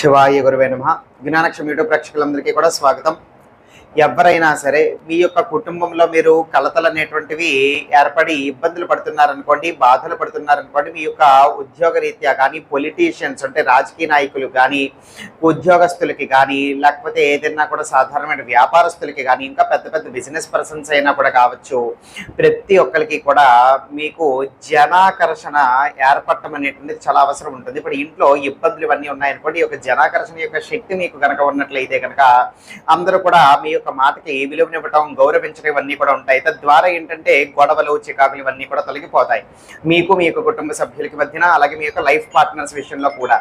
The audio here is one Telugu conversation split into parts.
శివాయ గురువే నమః. జ్ఞానక్షం యూట్యూబ్ ప్రేక్షకులందరికీ కూడా స్వాగతం. ఎవరైనా సరే మీ యొక్క కుటుంబంలో మీరు కలతలు అనేటువంటివి ఏర్పడి ఇబ్బందులు పడుతున్నారనుకోండి, బాధలు పడుతున్నారనుకోండి, మీ యొక్క ఉద్యోగ రీత్యా కానీ, పొలిటీషియన్స్ అంటే రాజకీయ నాయకులు కానీ, ఉద్యోగస్తులకి కానీ, లేకపోతే ఏదైనా కూడా సాధారణమైన వ్యాపారస్తులకి కానీ, ఇంకా పెద్ద పెద్ద బిజినెస్ పర్సన్స్ అయినా కూడా కావచ్చు, ప్రతి ఒక్కరికి కూడా మీకు జనాకర్షణ ఏర్పడటం అనేటువంటిది చాలా అవసరం ఉంటుంది. ఇప్పుడు ఇంట్లో ఇబ్బందులు ఇవన్నీ ఉన్నాయనుకోండి, ఈ యొక్క జనాకర్షణ యొక్క శక్తి మీకు కనుక ఉన్నట్లయితే కనుక అందరూ కూడా మీ యొక్క మాటకి విలువనివ్వటం, గౌరవించడం ఇవన్నీ కూడా ఉంటాయి. తద్వారా ఏంటంటే గొడవలు, చికాకులు ఇవన్నీ కూడా తొలగిపోతాయి మీకు, మీ యొక్క కుటుంబ సభ్యులకి మధ్యన, అలాగే మీ యొక్క లైఫ్ పార్ట్నర్స్ విషయంలో కూడా.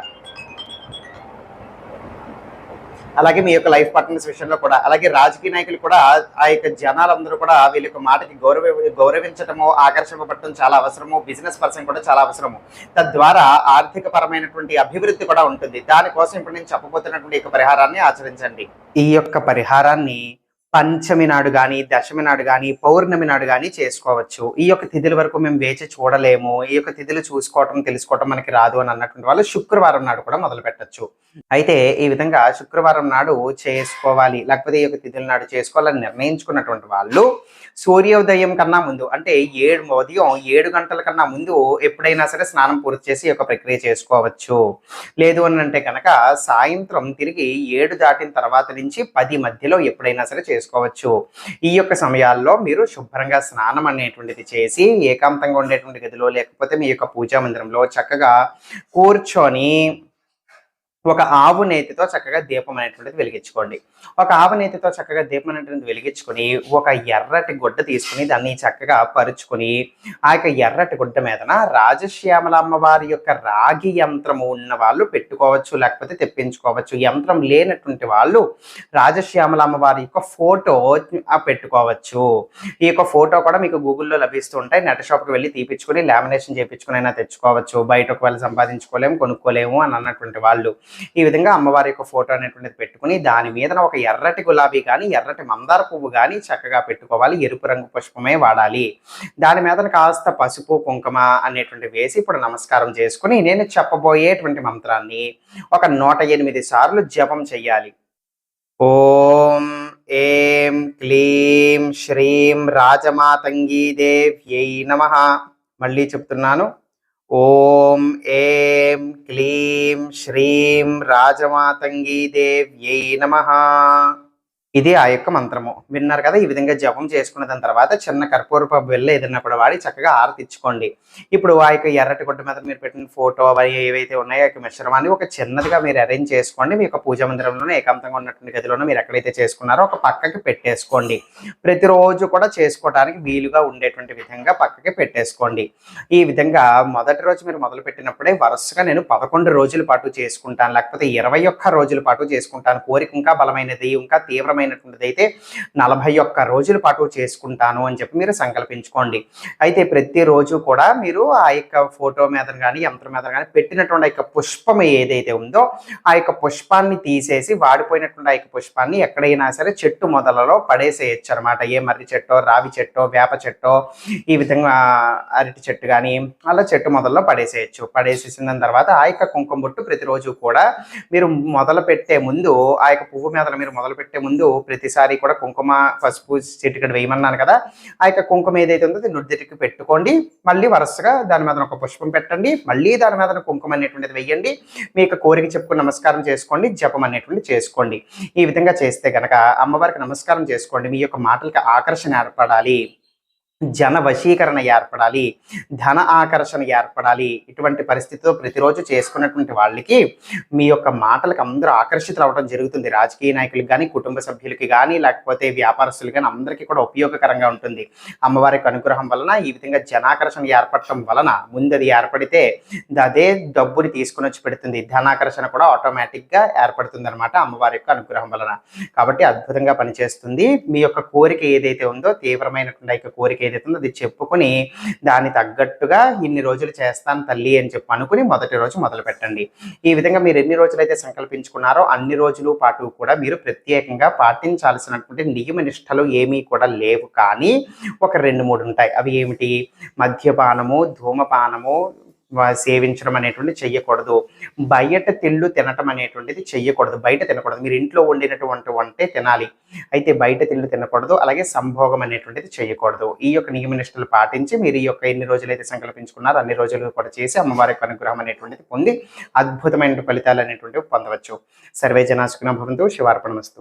అలాగే రాజకీయ నాయకులు కూడా ఆ యొక్క జనాలందరూ కూడా వీళ్ళ యొక్క మాటకి గౌరవించటము, ఆకర్షింపబడటం చాలా అవసరము. బిజినెస్ పర్సన్ కూడా చాలా అవసరము. తద్వారా ఆర్థిక పరమైనటువంటి అభివృద్ధి కూడా ఉంటుంది. దానికోసం ఇప్పుడు నేను చెప్పబోతున్నటువంటి యొక్క పరిహారాన్ని ఆచరించండి. ఈ యొక్క పరిహారాన్ని పంచమి నాడు కానీ, దశమి నాడు కానీ, పౌర్ణమి నాడు కానీ చేసుకోవచ్చు. ఈ యొక్క తిథుల వరకు మేము వేచి చూడలేము, ఈ యొక్క తిథులు చూసుకోవటం, తెలుసుకోవటం మనకి రాదు అని అన్నటువంటి వాళ్ళు శుక్రవారం నాడు కూడా మొదలు పెట్టచ్చు. అయితే ఈ విధంగా శుక్రవారం నాడు చేసుకోవాలి, లేకపోతే ఈ యొక్క తిథుల నాడు చేసుకోవాలని నిర్ణయించుకున్నటువంటి వాళ్ళు సూర్యోదయం కన్నా ముందు, అంటే ఉదయం 7 గంటల కన్నా ముందు ఎప్పుడైనా సరే స్నానం పూర్తి చేసి ఈ యొక్క ప్రక్రియ చేసుకోవచ్చు. లేదు అని అంటే కనుక సాయంత్రం తిరిగి 7 దాటిన తర్వాత నుంచి 10 మధ్యలో ఎప్పుడైనా సరే చేసుకోవచ్చు. ఈ యొక్క సమయాల్లో మీరు శుభ్రంగా స్నానం అనేటువంటిది చేసి ఏకాంతంగా ఉండేటువంటి గదిలో, లేకపోతే మీ యొక్క పూజా మందిరంలో చక్కగా కూర్చొని ఒక ఆవు నేతితో చక్కగా దీపం అనేటువంటిది వెలిగించుకోండి. ఒక ఆవు నేతితో చక్కగా దీపం అనేటువంటిది వెలిగించుకొని ఒక ఎర్రటి గుడ్డ తీసుకుని దాన్ని చక్కగా పరుచుకొని ఆ యొక్క ఎర్రటి గుడ్డ మీదన రాజశ్యామల అమ్మవారి యొక్క రాగి యంత్రము ఉన్న వాళ్ళు పెట్టుకోవచ్చు, లేకపోతే తెప్పించుకోవచ్చు. యంత్రం లేనటువంటి వాళ్ళు రాజశ్యామల అమ్మవారి యొక్క ఫోటో పెట్టుకోవచ్చు. ఈ యొక్క ఫోటో కూడా మీకు గూగుల్లో లభిస్తూ ఉంటాయి. నెట్ షాప్కి వెళ్ళి తీపించుకొని లామినేషన్ చేయించుకుని అయినా తెచ్చుకోవచ్చు. బయట ఒకవేళ సంపాదించుకోలేము, కొనుక్కోలేము అని అన్నటువంటి వాళ్ళు ఈ విధంగా అమ్మవారి యొక్క ఫోటో అనేటువంటిది పెట్టుకుని దాని మీద ఒక ఎర్రటి గులాబీ కానీ, ఎర్రటి మందార పువ్వు కానీ చక్కగా పెట్టుకోవాలి. ఎరుపు రంగు పుష్పమే వాడాలి. దాని మీద కాస్త పసుపు, కుంకుమ అనేటువంటి వేసి ఇప్పుడు నమస్కారం చేసుకుని నేను చెప్పబోయేటువంటి మంత్రాన్ని ఒక 108 సార్లు జపం చెయ్యాలి. ఓం ఏం క్లీం శ్రీం రాజమాతంగీ దేవ్యై నమః. మళ్ళీ చెప్తున్నాను. ఓం ఏం క్లీం శ్రీం రాజమాతంగీ దేవ్యై నమః. ఇది ఆ యొక్క మంత్రము. విన్నారు కదా? ఈ విధంగా జపం చేసుకున్న దాని తర్వాత చిన్న కర్పూరపు బిళ్ళ ఏదైనా కూడా వాడి చక్కగా ఆరతిచ్చుకోండి. ఇప్పుడు ఆ యొక్క ఎర్రటి గుడ్డ మీద మీరు పెట్టిన ఫోటో అవి ఏవైతే ఉన్నాయో యొక్క మిశ్రమాన్ని ఒక చిన్నదిగా మీరు అరేంజ్ చేసుకోండి. మీ యొక్క పూజా మందిరంలోనే ఏకాంతంగా ఉన్నటువంటి గదిలోనే మీరు ఎక్కడైతే చేసుకున్నారో ఒక పక్కకి పెట్టేసుకోండి. ప్రతిరోజు కూడా చేసుకోవడానికి వీలుగా ఉండేటువంటి విధంగా పక్కకి పెట్టేసుకోండి. ఈ విధంగా మొదటి రోజు మీరు మొదలు పెట్టినప్పుడే వరుసగా నేను 11 రోజుల పాటు చేసుకుంటాను, లేకపోతే 21 రోజుల పాటు చేసుకుంటాను. కోరిక ఇంకా బలమైనది, ఇంకా తీవ్రమైన అయితే 41 రోజుల పాటు చేసుకుంటాను అని చెప్పి మీరు సంకల్పించుకోండి. అయితే ప్రతిరోజు కూడా మీరు ఆ యొక్క ఫోటో మీద కానీ, యంత్రం మీద కానీ పెట్టినటువంటి యొక్క పుష్పం ఏదైతే ఉందో ఆ యొక్క పుష్పాన్ని తీసేసి, వాడిపోయినటువంటి ఆ యొక్క పుష్పాన్ని ఎక్కడైనా సరే చెట్టు మొదలలో పడేసేయచ్చు అనమాట. ఏ మర్రి చెట్టో, రావి చెట్టో, వేప చెట్టో, ఈ విధంగా అరటి చెట్టు కానీ అలా చెట్టు మొదల్లో పడేసేయచ్చు. పడేసేసిన తర్వాత ఆ యొక్క కుంకుమ బొట్టు ప్రతిరోజు కూడా మీరు మొదలు పెట్టే ముందు, ఆ యొక్క పువ్వు మీద మీరు మొదలు పెట్టే ముందు ప్రతిసారి కూడా కుంకుమ, పసుపు చిటికెడు వేయమన్నాను కదా, ఆ యొక్క కుంకుమ ఏదైతే ఉందో నుదుటికి పెట్టుకోండి. మళ్ళీ వరుసగా దాని మీద ఒక పుష్పం పెట్టండి. మళ్ళీ దాని మీద కుంకుమ అనేటువంటిది వేయండి. మీ యొక్క కోరిక చెప్పుకుని నమస్కారం చేసుకోండి. జపం అనేటువంటిది చేసుకోండి. ఈ విధంగా చేస్తే గనక అమ్మవారికి నమస్కారం చేసుకోండి. మీ యొక్క మాటలకి ఆకర్షణ ఏర్పడాలి, జన వశీకరణ ఏర్పడాలి, ధన ఆకర్షణ ఏర్పడాలి. ఇటువంటి పరిస్థితితో ప్రతిరోజు చేసుకున్నటువంటి వాళ్ళకి మీ యొక్క మాటలకు అందరూ ఆకర్షితులు అవ్వడం జరుగుతుంది. రాజకీయ నాయకులకు కానీ, కుటుంబ సభ్యులకి కానీ, లేకపోతే వ్యాపారస్తులు కానీ అందరికీ కూడా ఉపయోగకరంగా ఉంటుంది. అమ్మవారికి అనుగ్రహం వలన ఈ విధంగా జనాకర్షణ ఏర్పడటం వలన ముందు అది ఏర్పడితే అదే డబ్బుని తీసుకుని వచ్చి పెడుతుంది. ధనాకర్షణ కూడా ఆటోమేటిక్గా ఏర్పడుతుంది అనమాట అమ్మవారి యొక్క అనుగ్రహం వలన. కాబట్టి అద్భుతంగా పనిచేస్తుంది. మీ యొక్క కోరిక ఏదైతే ఉందో, తీవ్రమైనటువంటి యొక్క కోరిక ఏదైతుందో అది చెప్పుకొని దాని తగ్గట్టుగా ఇన్ని రోజులు చేస్తాను తల్లి అని చెప్పి అనుకుని మొదటి రోజు మొదలు పెట్టండి. ఈ విధంగా మీరు ఎన్ని రోజులైతే సంకల్పించుకున్నారో అన్ని రోజులు పాటు కూడా మీరు ప్రత్యేకంగా పాటించాల్సినటువంటి నియమ నిష్టలు ఏమీ కూడా లేవు. కానీ ఒక 2-3 ఉంటాయి. అవి ఏమిటి? మద్యపానము, ధూమపానము, సేవించడం అనేటువంటిది చెయ్యకూడదు. బయట తిళ్ళు తినటం అనేటువంటిది చెయ్యకూడదు. బయట తినకూడదు. మీరు ఇంట్లో వండినటువంటి వంటే తినాలి. అయితే బయట తిళ్ళు తినకూడదు. అలాగే సంభోగం అనేటువంటిది చెయ్యకూడదు. ఈ యొక్క నియమ నిష్టలు పాటించి మీరు ఈ యొక్క ఎన్ని రోజులైతే సంకల్పించుకున్నారో అన్ని రోజులు కూడా చేసి అమ్మవారి యొక్క అనుగ్రహం అనేటువంటిది పొంది అద్భుతమైన ఫలితాలు అనేటువంటివి పొందవచ్చు. సర్వే జనా సుఖినో భవంతు. శివార్పణమస్తు.